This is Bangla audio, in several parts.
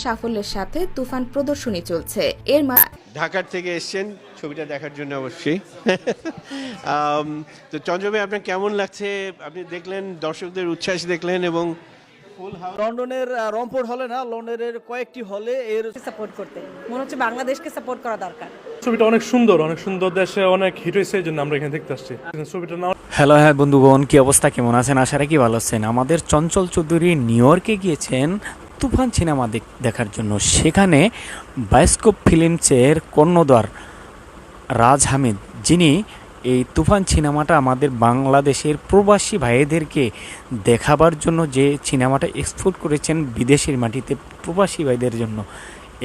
সাফল্যের সাথে তুফান প্রদর্শনী চলছে। এর ঢাকার থেকে এসেছেন ছবিটা দেখার জন্য অবশ্যই। তো চঞ্চল ভাই, আপনার কেমন লাগছে? আপনি দেখলেন, দর্শকদের উচ্ছ্বাস দেখলেন এবং লন্ডনের রমফোর্ড হলে না, লন্ডনের কয়েকটি হলে এর সাপোর্ট করতে মনে হচ্ছে বাংলাদেশকে সাপোর্ট করা দরকার। ছবিটা অনেক সুন্দর, দেশে অনেক হিট হয়েছে, এই জন্য আমরা এখানে দেখতে আসছি ছবিটা। হ্যালো বন্ধুগণ, কি অবস্থা, কেমন আছেন? আশা রাখি ভালো আছেন। আমাদের চঞ্চল চৌধুরী নিউ ইয়র্কে গিয়েছেন তুফান সিনেমা দেখার জন্য। সেখানে বায়োস্কোপ ফিল্মসের কর্ণধার রাজ হামিদ, যিনি এই তুফান সিনেমাটা আমাদের বাংলাদেশের প্রবাসী ভাইদেরকে দেখাবার জন্য যে সিনেমাটা এক্সপোর্ট করেছেন বিদেশের মাটিতে প্রবাসী ভাইদের জন্য,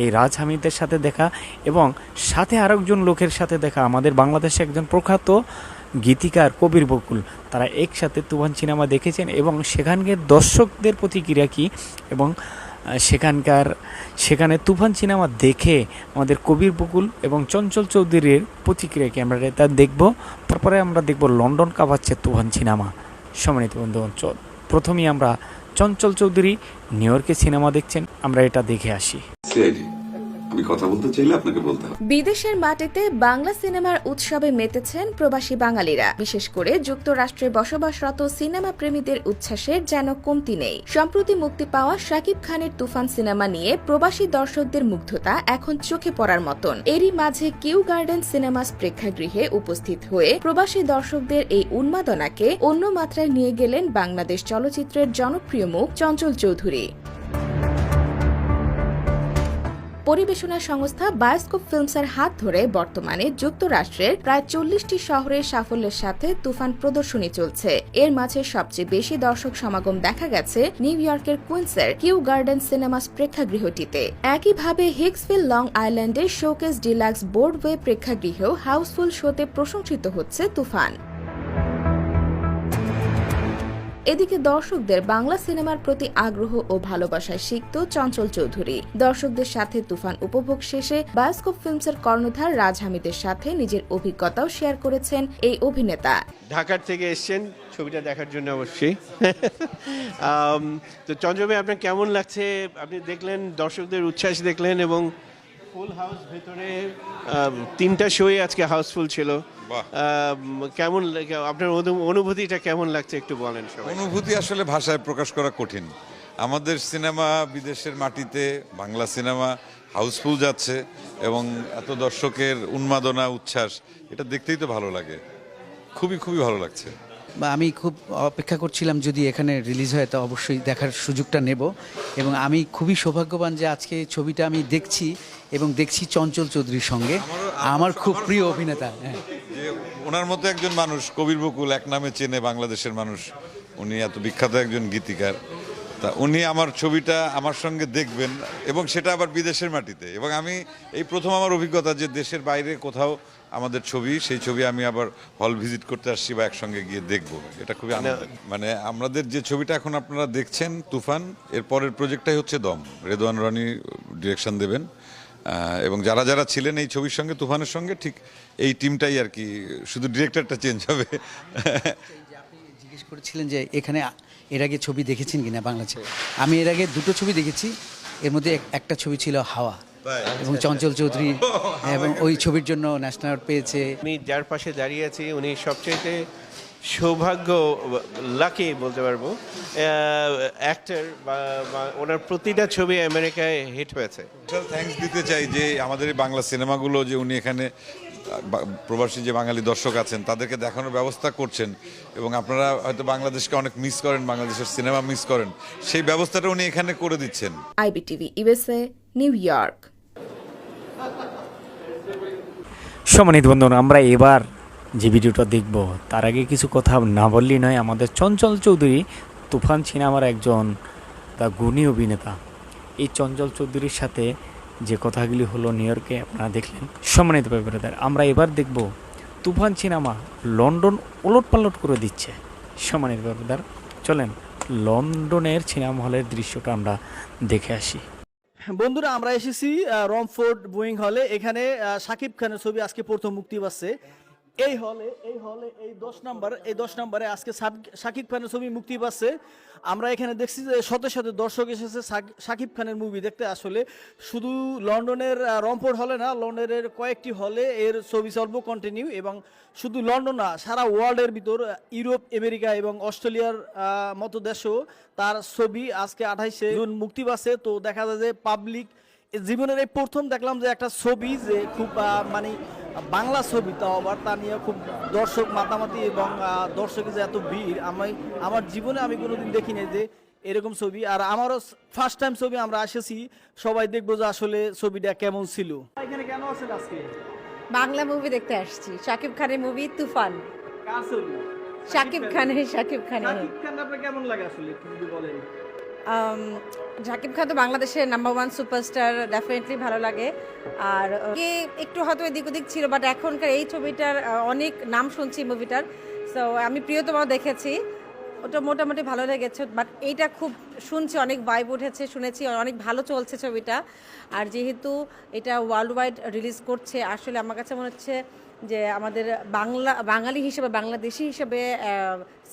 এই রাজ হামিদের সাথে দেখা এবং সাথে আরেকজন লোকের সাথে দেখা, আমাদের বাংলাদেশে একজন প্রখ্যাত গীতিকার কবির বকুল, তারা একসাথে তুফান সিনেমা দেখেছেন এবং সেখানকার দর্শকদের প্রতিক্রিয়া কী এবং সেখানে তুফান সিনেমা দেখে আমাদের কবির বকুল এবং চঞ্চল চৌধুরীর প্রতিক্রিয়া কি আমরা তা দেখব। তারপরে আমরা দেখব লন্ডন কাঁপাচ্ছে তুফান সিনেমা। সম্মানিত বন্ধুগণ, প্রথমেই আমরা চঞ্চল চৌধুরী নিউ ইয়র্কে সিনেমা দেখছেন, আমরা এটা দেখে আসি। আমি কথা বলতে চাইলে আপনাকে বলতে হবে। বিদেশের মাটিতে বাংলা সিনেমার উৎসবে মেতেছেন প্রবাসী বাঙালিরা। বিশেষ করে যুক্তরাষ্ট্রে বসবাসরত সিনেমা প্রেমীদের উচ্ছ্বাসের যেন কমতি নেই। সম্প্রতি মুক্তি পাওয়া শাকিব খানের তুফান সিনেমা নিয়ে প্রবাসী দর্শকদের মুগ্ধতা এখন চোখে পড়ার মতন। এরই মাঝে কিউ গার্ডেন সিনেমাস প্রেক্ষাগৃহে উপস্থিত হয়ে প্রবাসী দর্শকদের এই উন্মাদনাকে অন্য মাত্রায় নিয়ে গেলেন বাংলাদেশ চলচ্চিত্রের জনপ্রিয় মুখ চঞ্চল চৌধুরী। পরিবেশনা সংস্থা বায়োস্কোপ ফিল্মসের হাত ধরে বর্তমানে যুক্তরাষ্ট্রের প্রায় 40টি শহরের সাফল্যের সাথে তুফান প্রদর্শনী চলছে। এর মাঝে সবচেয়ে বেশি দর্শক সমাগম দেখা গেছে নিউ ইয়র্কের কুইন্সের কিউ গার্ডেন সিনেমাস প্রেক্ষাগৃহটিতে। একইভাবে হিক্সভিল লং আইল্যান্ডের শোকেস ডিলাক্স বোর্ডওয়ে প্রেক্ষাগৃহেও হাউসফুল শোতে প্রশংসিত হচ্ছে তুফান। এদিকে দর্শকদের বাংলা সিনেমার প্রতি আগ্রহ ও ভালোবাসায় সিক্ত চঞ্চল চৌধুরী। দর্শকদের সাথে তুফান উপভোগ শেষে বায়োস্কোপ ফিল্মসের কর্ণধার রাজ হামিদের সাথে নিজের অভিজ্ঞতাও শেয়ার করেছেন এই অভিনেতা। ঢাকার থেকে এসেছেন ছবিটা দেখার জন্য অবশ্যই। তো চঞ্চল ভাই, আপনার কেমন লাগছে? আপনি দেখলেন, দর্শকদের উচ্ছ্বাস দেখলেন এবং ফুল হাউস ভেতরে 3টা শোই আজকে হাউসফুল ছিল। কেমন আপনার অনুভূতিটা কেমন লাগছে একটু বলেন। অনুভূতি আসলে ভাষায় প্রকাশ করা কঠিন। আমাদের সিনেমা বিদেশের মাটিতে, বাংলা সিনেমা হাউসফুল যাচ্ছে এবং এত দর্শকের উন্মাদনা, উচ্ছ্বাস, এটা দেখতেই তো ভালো লাগে। খুবই ভালো লাগছে। আমি খুব অপেক্ষা করছিলাম যদি এখানে রিলিজ হয় তো অবশ্যই দেখার সুযোগটা নেব এবং আমি খুবই সৌভাগ্যবান যে আজকে ছবিটা আমি দেখছি এবং দেখছি চঞ্চল চৌধুরীর সঙ্গে, আমার খুব প্রিয় অভিনেতা। যে ওনার মতো একজন মানুষ, কবির বকুল এক নামে চেনে বাংলাদেশের মানুষ, উনি এত বিখ্যাত একজন গীতিকার, তা উনি আমার ছবিটা আমার সঙ্গে দেখবেন এবং সেটা আবার বিদেশের মাটিতে। এবং আমি এই প্রথম আমার অভিজ্ঞতা যে দেশের বাইরে কোথাও আমাদের ছবি, সেই ছবি আমি আবার হল ভিজিট করতে আসছি বা একসঙ্গে গিয়ে দেখব। এটা খুবই মানে আমাদের যে ছবিটা এখন আপনারা দেখছেন তুফান, এর পরের প্রজেক্টটাই হচ্ছে দম। রেদওয়ান রনি ডিরেকশন দেবেন এবং যারা ছিলেন এই ছবির সঙ্গে, তুফানের সঙ্গে, ঠিক এই টিমটাই আর কি, শুধু ডিরেক্টরটা চেঞ্জ হবে। আপনি জিজ্ঞেস করেছিলেন যে এখানে এর আগে ছবি দেখেছেন কিনা বাংলা ছবি। আমি এর আগে 2টো ছবি দেখেছি, এর মধ্যে একটা ছবি ছিল হাওয়া এবং চঞ্চল চৌধুরী এবং ওই ছবির জন্য ন্যাশনাল অ্যাওয়ার্ড পেয়েছে। আমি যার পাশে দাঁড়িয়ে আছি উনি সবচেয়ে সৌভাগ্য, লাকি বলতে পারবো অ্যাক্টর, বা ওনার প্রতিটা ছবি আমেরিকায় হিট হয়েছে। থ্যাঙ্কস দিতে চাই যে আমাদের এই বাংলা সিনেমাগুলো যে উনি এখানে প্রবাসী যে বাঙালি দর্শক আছেন তাদেরকে দেখানোর ব্যবস্থা করছেন এবং আপনারা হয়তো বাংলাদেশকে অনেক মিস করেন, বাংলাদেশের সিনেমা মিস করেন, সেই ব্যবস্থাটা উনি এখানে করে দিচ্ছেন। IBTV USA, new York. সম্মানিত বন্ধুরা, আমরা এবার যে ভিডিওটা দেখব তার আগে কিছু কথা না বললেই নয়। আমাদের চঞ্চল চৌধুরী তুফান সিনেমার একজন গুণী অভিনেতা। এই চঞ্চল চৌধুরীর সাথে যে কথাগুলি হলো নিউ ইয়র্কে আপনারা দেখলেন। সম্মানিত ব্যাপারদার, আমরা এবার দেখব তুফান সিনেমা লন্ডন ওলটপালট করে দিচ্ছে। সম্মানিত ব্যাপারদার, চলেন লন্ডনের সিনেমা হলের দৃশ্যটা আমরা দেখে আসি। বন্ধুরা, আমরা এসেছি রমফোর্ড বোয়িং হলে। এখানে শাকিব খানের ছবি আজকে প্রথম মুক্তি পাচ্ছে। এই 10 নম্বরে আজকে শাকিব খানের ছবি মুক্তি পাচ্ছে। আমরা এখানে দেখছি যে শত শত দর্শক এসেছে শাকিব খানের মুভি দেখতে। আসলে শুধু লন্ডনের রমফোর্ড হলে না, লন্ডনের কয়েকটি হলে এর ছবি চলবে কন্টিনিউ, এবং শুধু লন্ডন না, সারা ওয়ার্ল্ডের ভিতর ইউরোপ, আমেরিকা এবং অস্ট্রেলিয়ার মতো দেশেও তার ছবি আজকে 28শে জুন মুক্তি পাচ্ছে। তো দেখা যায় যে পাবলিক জীবনের এই প্রথম দেখলাম যে একটা ছবি যে খুব মানে বাংলা ছবি, তাও আবার তা নিয়ে খুব দর্শক মাতামাতি এবং দর্শকের যে এত ভিড় আমার জীবনে আমি কোনোদিন দেখিনি যে এরকম ছবি। আর আমারও ফার্স্ট টাইম ছবি আমরা এসেছি, সবাই দেখবো যে আসলে ছবিটা কেমন ছিল। এখানে কেন আছেন আজকে? বাংলা মুভি দেখতে আসছি, শাকিব খানের মুভি তুফান। কার ছবি? শাকিব খানের। শাকিব খান আপনার কেমন লাগে আসলে একটু যদি বলেন? শাকিব খান তো বাংলাদেশের নাম্বার 1 সুপারস্টার, ডেফিনেটলি ভালো লাগে। আর কে একটু হয়তো এদিক ওদিক ছিল, বাট এখনকার এই ছবিটার অনেক নাম শুনছি মুভিটার। সো আমি প্রিয়তমাও দেখেছি, ওটা মোটামুটি ভালো লেগেছে। বাট এইটা খুব শুনছি, অনেক ভাইব উঠেছে, শুনেছি অনেক ভালো চলছে ছবিটা। আর যেহেতু এটা ওয়ার্ল্ড ওয়াইড রিলিজ করছে, আসলে আমার কাছে মনে হচ্ছে যে আমাদের বাঙালি হিসেবে, বাংলাদেশি হিসেবে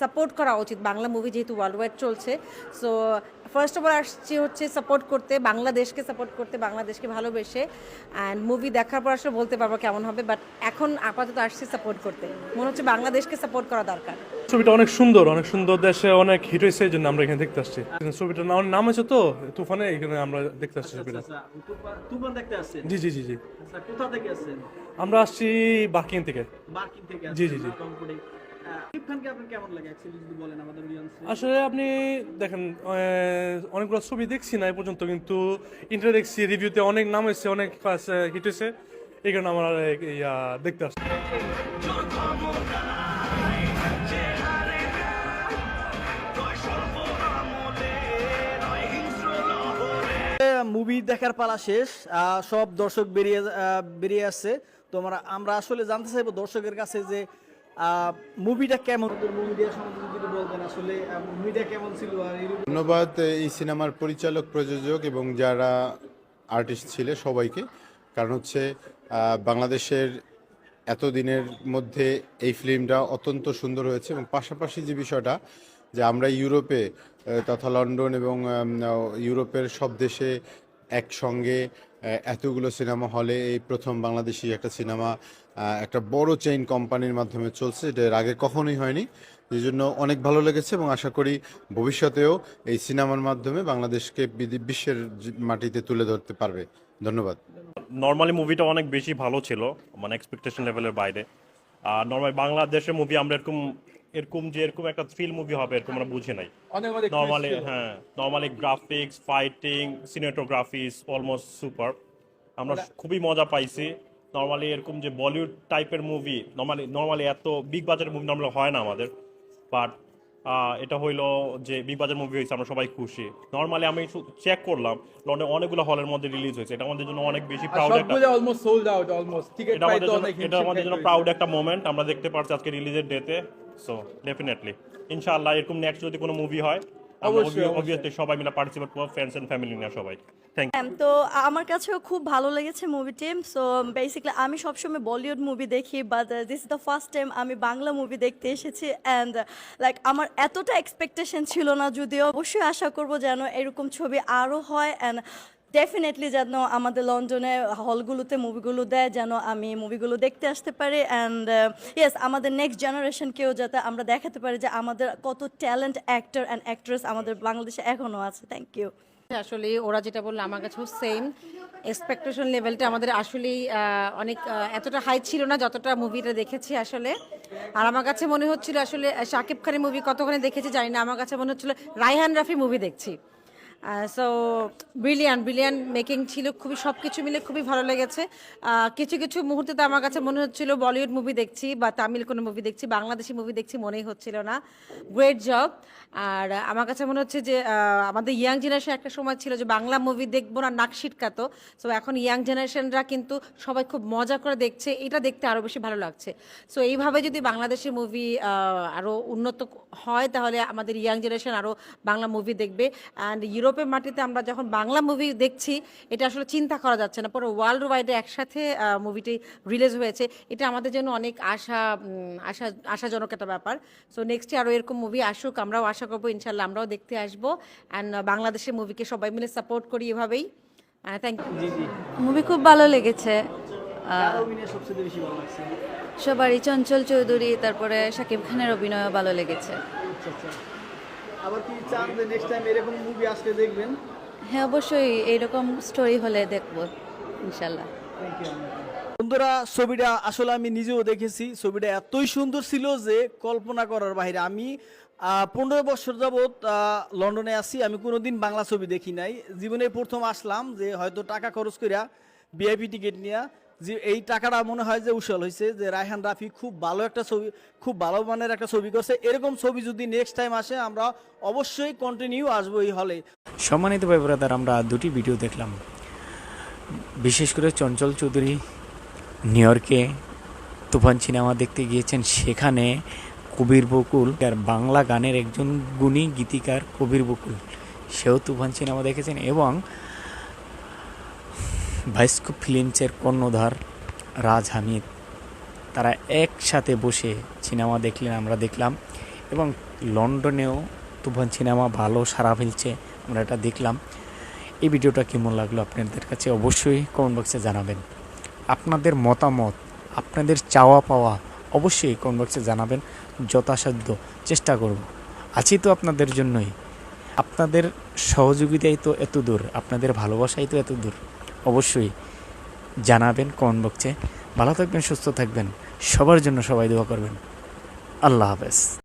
সাপোর্ট করা উচিত। বাংলা মুভি যেহেতু ওয়ার্ল্ড ওয়াইড চলছে, সো ফার্স্ট অফ অল আসছি হচ্ছে সাপোর্ট করতে, বাংলাদেশকে সাপোর্ট করতে, বাংলাদেশকে ভালোবেসে। অ্যান্ড মুভি দেখার পর আসলে বলতে পারবো কেমন হবে, বাট এখন আপাতত আসছি সাপোর্ট করতে। মনে হচ্ছে বাংলাদেশকে সাপোর্ট করা দরকার। ছবিটা অনেক সুন্দর, দেশে অনেক হিট হয়েছে, এই জন্য আমরা এখানে দেখতে আসছি। ছবিটার নাম হয়েছে তো তুফানে, এখানে আমরা দেখতে আসছি ছবিটা। তুফান দেখতে আসছেন? জি। আচ্ছা, কোথা থেকে আসছেন? আমরা আসছি বার্কিং থেকে। বার্কিং থেকে? জি। শাকিব খানকে আপনার কেমন লাগে অ্যাকচুয়ালি যদি বলেন আমাদের অডিয়েন্সে? আসলে আপনি দেখেন, অনেকগুলো ছবি দেখছি না এই পর্যন্ত, কিন্তু ইন্টারভিউ দেখছি, রিভিউতে অনেক নাম হয়েছে, অনেক হিট হয়েছে, এই কারণে আমরা দেখতে আসছি। মুভি দেখার পালা শেষ, সব দর্শক বেরিয়ে আসছে। তো আমরা আসলে জানতে চাইবো দর্শকের কাছে যে মুভিটা কেমন, মুভিটা সম্বন্ধে যদি বলতেন আসলে মুভিটা কেমন ছিল। আর ধন্যবাদ এই সিনেমার পরিচালক, প্রযোজক এবং যারা আর্টিস্ট ছিল সবাইকে। কারণ হচ্ছে বাংলাদেশের এতদিনের মধ্যে এই ফিল্মটা অত্যন্ত সুন্দর হয়েছে, এবং পাশাপাশি যে বিষয়টা যে আমরা ইউরোপে তথা লন্ডন এবং ইউরোপের সব দেশে একসঙ্গে এতগুলো সিনেমা হলে এই প্রথম বাংলাদেশি একটা সিনেমা একটা বড় চেইন কোম্পানির মাধ্যমে চলছে, এটা এর আগে কখনোই হয়নি। এই জন্য অনেক ভালো লেগেছে, এবং আশা করি ভবিষ্যতেও এই সিনেমার মাধ্যমে বাংলাদেশকে বিশ্বের মাটিতে তুলে ধরতে পারবে। ধন্যবাদ। নর্মালি মুভিটা অনেক বেশি ভালো ছিল, মানে এক্সপেকটেশন লেভেলের বাইরে। আর নর্মালি বাংলাদেশের মুভি আমরা এরকম একটা থ্রিল মুভি হবে এরকম আমরা বুঝি নাই। Normally graphics, fighting, cinematography almost super. আমরা খুবই মজা পাইছি। নর্মালি এরকম যে বলিউড টাইপের মুভি নর্মালি এত বিগ বাজেটের মুভি নর্মালি হয় না আমাদের, বাট এটা হইলো যে বিগ বাজেট মুভি হয়েছে, আমরা সবাই খুশি। নর্মালি আমি চেক করলাম লন্ডনে অনেকগুলো হলের মধ্যে রিলিজ হয়েছে, এটা আমাদের জন্য অনেক বেশি প্রাউড এটা আমাদের জন্য প্রাউড একটা মোমেন্ট আমরা দেখতে পারছি আজকে রিলিজের ডেতে। সো ডেফিনেটলি ইনশাআল্লাহ এরকম নেক্সট যদি কোনো মুভি হয় অবভিয়াসলি সবাই মিলে পার্টিসিপেট করবো, ফ্রেন্ডস এন্ড ফ্যামিলি নিয়ে সবাই। তো আমার কাছেও খুব ভালো লেগেছে মুভিটি। সো বেসিক্যালি আমি সবসময় বলিউড মুভি দেখি, but this is the first time আমি বাংলা মুভি দেখতে এসেছি। অ্যান্ড লাইক আমার এতটা এক্সপেকটেশন ছিল না, যদিও অবশ্যই আশা করব যেন এরকম ছবি আরও হয়। অ্যান্ড ডেফিনেটলি যেন আমাদের লন্ডনে হলগুলোতে মুভিগুলো দেয়, যেন আমি মুভিগুলো দেখতে আসতে পারি। অ্যান্ড ইয়েস, আমাদের নেক্সট জেনারেশনকেও যাতে আমরা দেখাতে পারি যে আমাদের কত ট্যালেন্ট অ্যাক্টর অ্যান্ড অ্যাক্ট্রেস আমাদের বাংলাদেশে এখনও আছে। Thank you. আসলে ওরা যেটা বললো আমার কাছেও সেম এক্সপেকটেশন লেভেলটা আমাদের আসলেই অনেক এতটা হাই ছিল না যতটা মুভিটা দেখেছি আসলে। আর আমার কাছে মনে হচ্ছিল আসলে শাকিব খানের মুভি কতক্ষণে দেখেছি জানি না, আমার কাছে মনে হচ্ছিল রায়হান রাফি মুভি দেখছি। সো ব্রিলিয়ান্ট মেকিং ছিল, খুবই সব কিছু মিলে খুবই ভালো লেগেছে। কিছু মুহূর্তে তো আমার কাছে মনে হচ্ছিল বলিউড মুভি দেখছি বা তামিল কোনো মুভি দেখছি, বাংলাদেশি মুভি দেখছি মনেই হচ্ছিল না। Great job. আর আমার কাছে মনে হচ্ছে যে আমাদের ইয়াং জেনারেশন একটা সময় ছিল যে বাংলা মুভি দেখবো না, নাক সিটকাতো। সো এখন ইয়াং জেনারেশনরা কিন্তু সবাই খুব মজা করে দেখছে, এটা দেখতে আরও বেশি ভালো লাগছে। সো এইভাবে যদি বাংলাদেশের মুভি আরও উন্নত হয় তাহলে আমাদের ইয়াং জেনারেশন আরও বাংলা মুভি দেখবে। অ্যান্ড ইউরোপের মাটিতে আমরা যখন বাংলা মুভি দেখছি এটা আসলে চিন্তা করা যাচ্ছে না, পুরো ওয়ার্ল্ড ওয়াইডে একসাথে মুভিটি রিলিজ হয়েছে, এটা আমাদের জন্য অনেক আশাজনক একটা ব্যাপার। সো নেক্সটে আরও এরকম মুভি আসুক, আমরাও আশা করবো, ইনশাল্লাহ আমরাও দেখতে আসবো। অ্যান্ড বাংলাদেশের মুভিকে সবাই মিলে সাপোর্ট করি এভাবেই। Thank you. জি জি, মুভি খুব ভালো লেগেছে কার অভিনয় সবচেয়ে বেশি ভালো লাগছে? সবারই, চঞ্চল চৌধুরী, তারপরে শাকিব খানের অভিনয়ও ভালো লেগেছে। আচ্ছা আচ্ছা, আবার কি চান যে নেক্সট টাইম এরকম মুভি আসলে দেখবেন? হ্যাঁ অবশ্যই, এইরকম স্টোরি হলে দেখবো ইনশাল্লাহ। বন্ধুরা, ছবিটা আসলে আমি নিজেও দেখেছি, ছবিটা এতই সুন্দর ছিল যে কল্পনা করার বাইরে। আমি 15 বছর যাবৎ লন্ডনে আছি, আমি কোনোদিন বাংলা ছবি দেখি নাই, জীবনে প্রথম আসলাম যে হয়তো টাকা খরচ করিয়া ভিআইপি টিকিট নিয়ে, যে এই টাকাটা মনে হয় যে উশাল হয়েছে, যে রায়হান রাফি খুব ভালো একটা ছবি, খুব ভালো মানের একটা ছবি করছে। এরকম ছবি যদি নেক্সট টাইম আসে আমরা অবশ্যই কন্টিনিউ আসবো এই হলে। সম্মানিত ভাই ব্রাদার, আমরা দুটি ভিডিও দেখলাম, বিশেষ করে চঞ্চল চৌধুরী নিউ ইয়র্কে তুফান সিনেমা দেখতে গিয়েছেন, সেখানে কবির বকুল, আর বাংলা গানের একজন গুণী গীতিকার কবির বকুল, সেও তুফান সিনেমা দেখেছেন, এবং বায়োস্কোপ ফিল্মসের কর্ণধার রাজ হামিদ, তারা একসাথে বসে সিনেমা দেখলেন, আমরা দেখলাম। এবং লন্ডনেও তুফান সিনেমা ভালো সাড়া ফেলছে, আমরা এটা দেখলাম। এই ভিডিওটা কেমন লাগলো আপনাদের কাছে অবশ্যই কমেন্ট বক্সে জানাবেন। আপনাদের মতামত, আপনাদের চাওয়া পাওয়া অবশ্যই কমেন্ট বক্সে জানাবেন, যথাসাধ্য চেষ্টা করব। আছি তো আপনাদের জন্যই, আপনাদের সহযোগিতাই তো এত দূর, আপনাদের ভালোবাসাই তো এত দূর। অবশ্যই জানাবেন কমেন্ট বক্সে। ভালো থাকবেন, সুস্থ থাকবেন, সবার জন্য সবাই দোয়া করবেন। আল্লাহ হাফেজ।